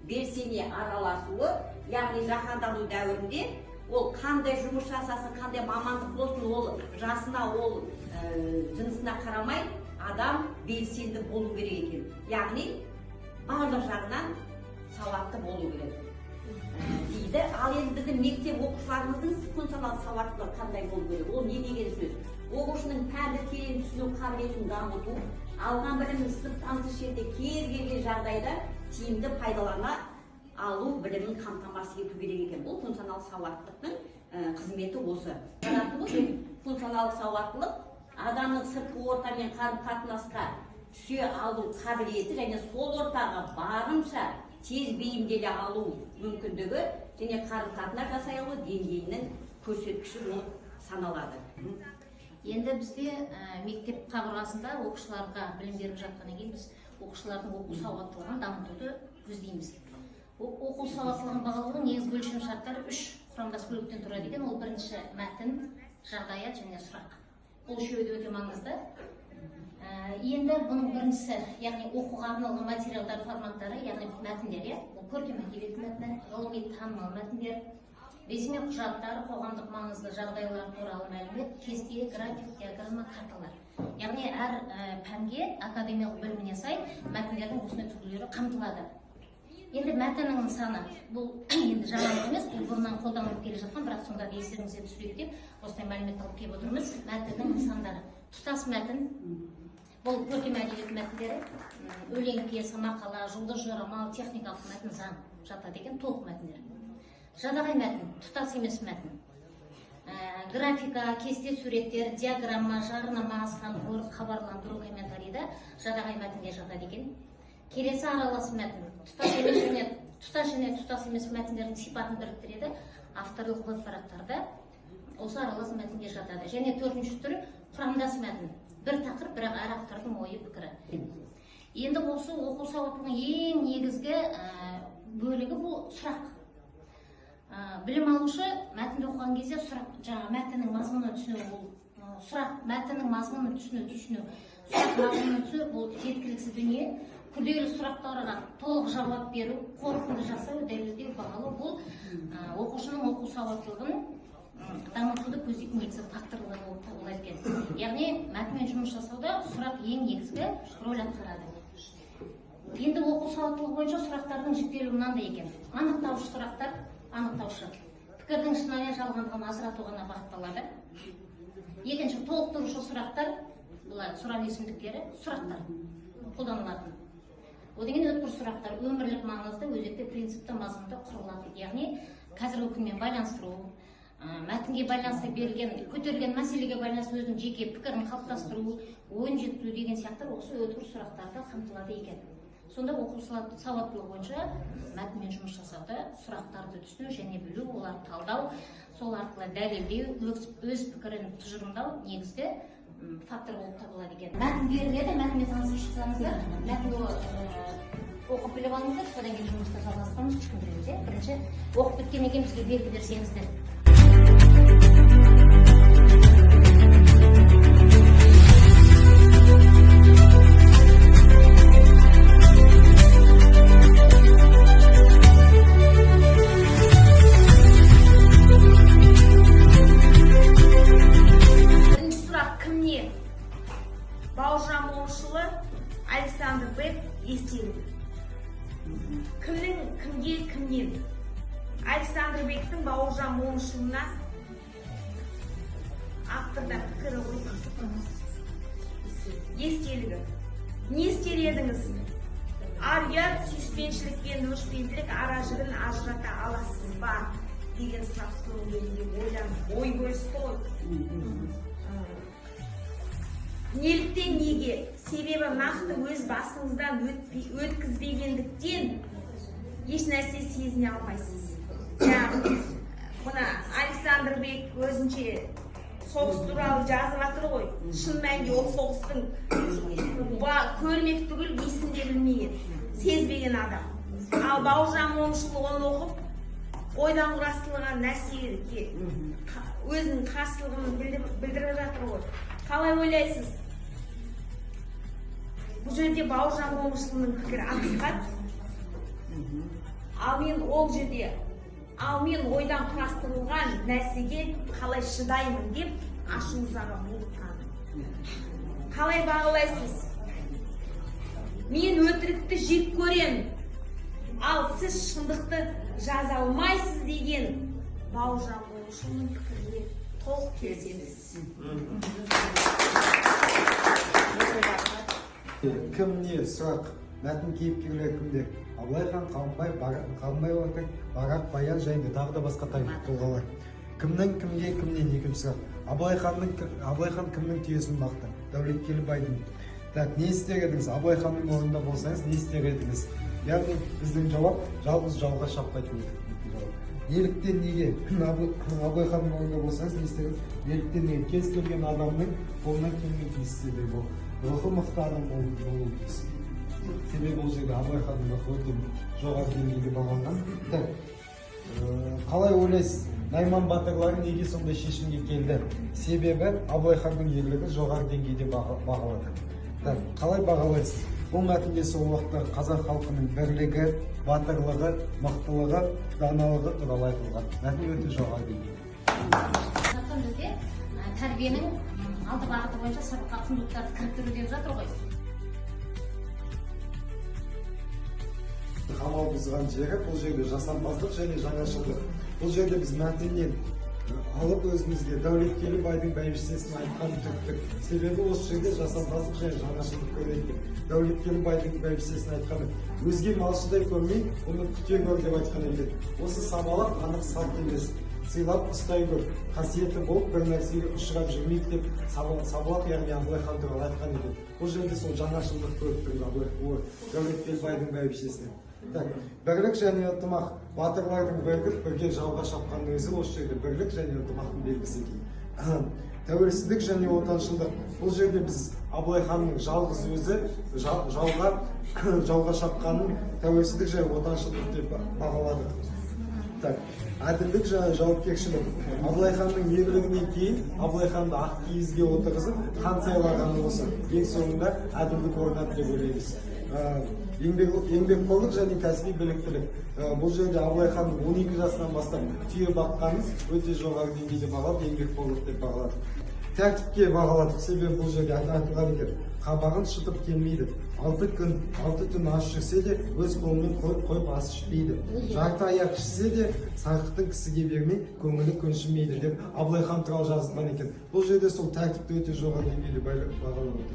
белсене араласуы, яғни жаһандану дәуірінде ол қандай жұмыс жасасын, қандай мамандық болсын, ол жасына, ол жынысына қарамай адам белсенді болу керек екен. Яғни барлық жағынан сауатты болу керек дейді. Ал енді біздің мектеп оқушыларымыздың функционалдық сауаттылығы қандай болу керек? Ол не деген сөз? Оқушының пәнді терең түсіну қабілетін дамыту, алған білімін сыныптан тыс жерде кез келген жағдайда тиімді пайдалана алу білімін қамтамасыз ету керек екен. Бұл функционалдық сауаттылықтың қызметі осы. Функционалдық сауаттылық адамның сыртқы ортамен қарым-қатынасқа түсе алу қабілеті және сол ортаға барынша тез бейімделе алу мүмкіндігі және қарым-қатынас жасай алу деңгейінің көрсеткіші болып саналады. Енді бізде мектеп қабырғасында оқушыларға білім беріп жатқаннан кейін біз оқушылардың оқу сауаттылығын дамытуды көздейміз. Оқу сауаттылығын бағалаудың негізгі өлшем шарттары 3 құрамдас бөліктен тұрады екен. Ол бірінші мәтін, жағдаят және сұрақ. Бұл үшеуі де өте маңызды. Енді бұның біріншісі, яғни оқуға арналған материалдар форматтары, яғни мәтіндер, ол көркем әдебиет мәтіні, ғылыми танымал мәтіндер, ресми құжаттар, қоғамдық маңызды жағдайлар туралы мәлімет, кесте, график, диаграмма, карталар. Яғни әр пәнге академиялық бөліміне сай мәтіндердің осындай түрлері қамтылады. Енді мәтіннің нысаны, бұл енді жаңалық емес, бұл бұрыннан қолданылып келе жатқан, бірақ сонда естеріңізге түсірейік деп осындай мәлімет алып келіп отырмыз. Мәтіннің нысандары. Тұтас мәтін, бұл көркем әдебиет мәтіндері, өлең, пьеса, мақала, жұлдыз жорамал, техникалық мәтін, заң жатады екен, толық мәтіндер. Жадағай мәтін, тұтас емес мәтін. Графика, кесте суреттер, диаграмма, жарнама, хабарландыру, комментарийді жадағай мәтінге жатады екен. Келесі аралас мәтін, тұтас және тұтас емес мәтіндердің сипатын біріктіреді, авторлық веб парақтарда осы аралас мәтінге жатады. Және төртінші түрі құрамдас мәтін, бір тақырып, бірақ әр автордың ойы пікірі. Енді осы оқу сауаттылығының ең негізгі бөлігі бұл сұрақ. Білім алушы мәтінді оқыған кезде сұрақ, жаңа мәтіннің мазмұнын түсіну, бұл сұрақ, мәтіннің мазмұнын түсіну, сұрақ мазмұнын түсіну, бұл жеткіліксіз дүние. Күрделі сұрақтарға толық жауап беру, қорытынды жасау, дәлелдеу, бағалау, бұл оқушының оқу сауаттылығын дамытуды көздейтін негізгі факторлар болып табылады екен. Яғни мәтінмен жұмыс жасауда сұрақ ең негізгі рөл атқарады. Енді оқу сауаттылығы бойынша сұрақтардың жіктелуі мынандай екен. Анықтаушы сұрақтар, анықтаушы. Пікірдің шынайы жалғандығын ажырату ғана бағытталады. Екінші, толықтырушы сұрақтар, бұлар сұрау есімдіктері, сұрақтар қолданылады. Одан кейін өткір сұрақтар, өмірлік маңызды, өзекті, принципті, мазмұнды құрылады. Яғни қазіргі күнмен байланыстыру, мәтінге байланысты берілген, көтерілген мәселеге байланысты өзінің жеке пікірін қалыптастыру, ойын жеткізу деген сияқты осы өткір сұрақтарды қамтылады екен. Сонда оқу сауаттылығы бойынша мәтінмен жұмыс жасауда сұрақтарды түсіну және білу, оларды талдау, сол арқылы дәлелдеу, өз пікірін тұжырымдау негізгі фактор болып табылады екен. Мәтін беріледі, мәтінмен танысып шықсаңыздар, мәтінді оқып біліп алыңыздар, содан кейін жұмысты жалғастырамыз, түсіндіреміз. Бірінші оқып біткеннен кейін бізге белгі берсеңіздер. Александр Бек естелігі. Кімнің кімге кімнен? Александр Бектің Бауыржан Момышұлына авторда пікірі қойған. Естелігі. Не істер едіңіз? Ар-ұят, сүйіспеншілік пен өшпенділік ара жігін ажырата аласыз ба? Деген сұрақ қойылған ой бөлісті ғой. Неліктен неге? Себебі нақты өз басыңыздан өткізбегендіктен еш нәрсе сезіне алмайсыз. Мұна Александр Бек өзінше соғыс туралы жазып жатыр ғой. Шын мәнінде ол соғыстың көрмек түгіл есінде білмеген, сезбеген адам. Ал Бауыржан Момышұлы оны оқып, ойдан құрастырылған нәрсеге өзінің қарсылығын білдіріп жатыр ғой. Қалай ойлайсыз? Бұл жерде Бауыржан Момышұлының пікірі ақиқат, Ал мен ол жерде, ал мен ойдан құрастырылған нәрсеге қалай шыдаймын деп ашыңызға булыққаным. Қалай бағалайсыз? Мен өтірікті жек көрем, ал сіз шындықты жаза алмайсыз деген Бауыржан Момышұлының пікіріне толық келісеміз. Кім не сұрақ? Мәтін кейіпкерлер кімдер? Абылайхан, Қалмай Батыр, Барақ, Баян және тағы да басқа тарихи тұлғалар. Кімнің кімге, кімнен екінші сұрақ? Абылайхан кімнің түйесін бақты? Дәулеткелді байдың. Так, не істер едіңіз? Абылайханның орнында болсаңыз, не істер едіңіз? Яғни біздің жауап жалғыз жауға шаппайтын жауап. Неліктен неге? Абылайханның орнында болсаңыз, не істер едіңіз? Неліктен неге? Кез келген адамның қолынан келмейтін істеді бұл. Рухы мықты адам болуы тиіс. Себебі ол жерде Абылайханның өте жоғары деңгейде бағаланған. Қалай ойлайсыз? Найман батырлары неге сондай шешімге келді? Себебі Абылайханның ерлігі жоғары деңгейде бағалады. Қалай бағалайсыз? Бұл мәтінде сол уақытта қазақ халқының бірлігі, батырлығы, мықтылығы, даналығы туралы айтылған. Мәтін өте жоғары деңгейде. Бізде тәрбиенің алты бағыты бойынша сабаққа құндылықтарды кіріктіру деп жатыр ғой. Қамал бұзған жері бұл жерде жасампаздық және жаңашылдық. Бұл жерде біз мәтіннен алып өзімізге Дәулеткелді байдың бәйбішесін айтқан түптік. Себебі осы жерде жасампаздық және жаңашылдық көреді. Дәулеткелді байдың бәйбішесін айтқаны өзге малшыдай көрмей, оны күте көр деп айтқан екен. Осы сабалақ анық салт емес. Сыйлап ұстай көр, қасиеті болып бір нәрсеге ұшырап жүрмейді деп сабалақ, яғни Абылайхан туралы айтқан екен. Бұл жерде сол жаңашылдық көріп тұрды Дәулеткелді байдың бәйбішесінен. Бірлік және ынтымақ, батырлардың бірігіп бірге жауға шапқанның өзі осы жерде бірлік және ынтымақтың белгісі екен. Тәуелсіздік және отаншылдық. Бұл жерде біз Абылайханның жалғыз өзі жауға шапқанын тәуелсіздік және отаншылдық деп бағаладық. Әділдік және жауапкершілік. Абылайханның ерлігінен кейін Абылайханды ақ киізге отырғызып, хан сайлағаны осы. Ең соңында әділдік орнады деп ойлаймыз. Еңбекқорлық және кәсіби біліктілік. Бұл жерде Абылайханның 12 жасынан бастап түйе баққанын өте жоғары деңгейде бағалап, еңбекқорлық деп бағаладық. Тәртіпке бағаладық, себебі бұл жерде айтылған екен, қабағын шытып келмейді. 6 күн, 6 түн ас жүрсе де өз қолымен қойып ас ішпейді. Жарты аяқ ішсе де сарқытын кісіге бермей, көңілі көншімейді деп Абылайхан туралы жазылған екен. Бұл жерде сол тәртіпті өте жоғары деңгейде бағалап отыр.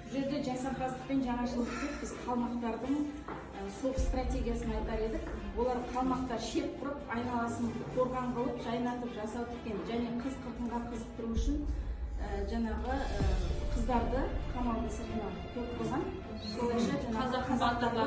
Бұл жерде жасампаздық пен жаңашылдықты біз қалмақтардың соғыс стратегиясын айтар едік. Олар қалмақтар шеп құрып, айналасын қорған қылып, жайнатып жасап кеткен және қыз қырқынға қызықтыру үшін жаңағы қыздарды қамалдың сыртына қойып қойған. Солайша жаңағы қазақтарға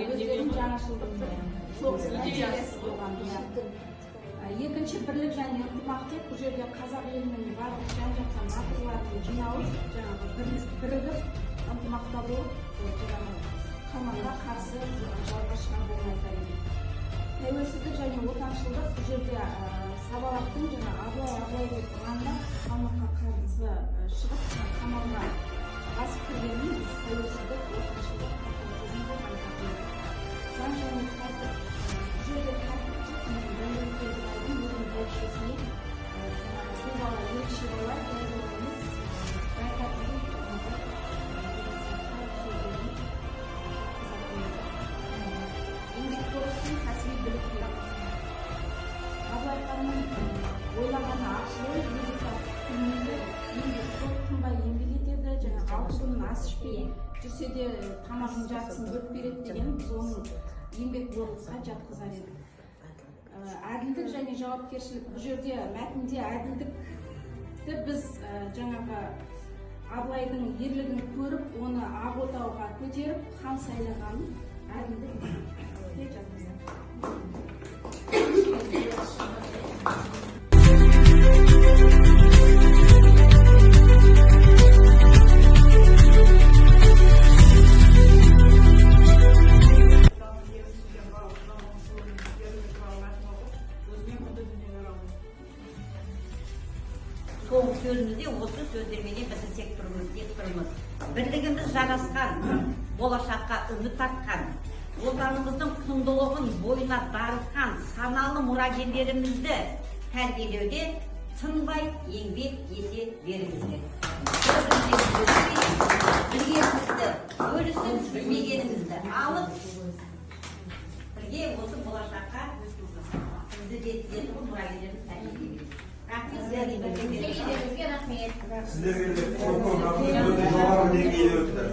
өздерінің жаңашылдықты соғыс стратегиясы болған. Екінші бірлік және ынтымақ деп бұл жерде қазақ елінің барлық жан-жақтан батырларын жиналып, жаңағы бірігіп ынтымақта болып, қалмаққа қарсы жауға шығаруын айтар едік. Тәуелсіздік және отаншылдық бұл жерде сабалақтың Абылай деп тұрғанда қалмаққа қарсы шығып, қамалға басып кіргенін біз тәуелсіздік, отаншылдық қалыптасуын айтар едік. Заң және тәртіп бұл жерде Абылайханның ойлағаны ақшылы, тынбай еңбек етеді, жаңағы 6 күн ас ішпей жүрсе де тамағын жартысын бөліп береді деген біз оның еңбекқорлыққа жатқызар едік. Әділдік және жауапкершілік. Бұл жерде мәтінде әділдікті біз жаңағы Абылайдың ерлігін көріп, оны ақ отауға көтеріп, хан сайлағанын әділдік жатқызар. Соңғы сөзімізде осы сөздерменен бітірсек тұрмыз. Бірлігіміз жарасқан, болашақ үміт артқан, отанымыздың құндылығын бойына дарытқан саналы мұрагерлерімізді тәрбиелеуде тынбай еңбек ете беріңіздер. Білгенімізді, бөлісіп білмегенімізді алып, бірге осы болашаққа сізді жеткізетін мұрагерлеріміз тәрбиелейміз. Рахмет. Sizlerге de korku, жоғары деңгейде өтті.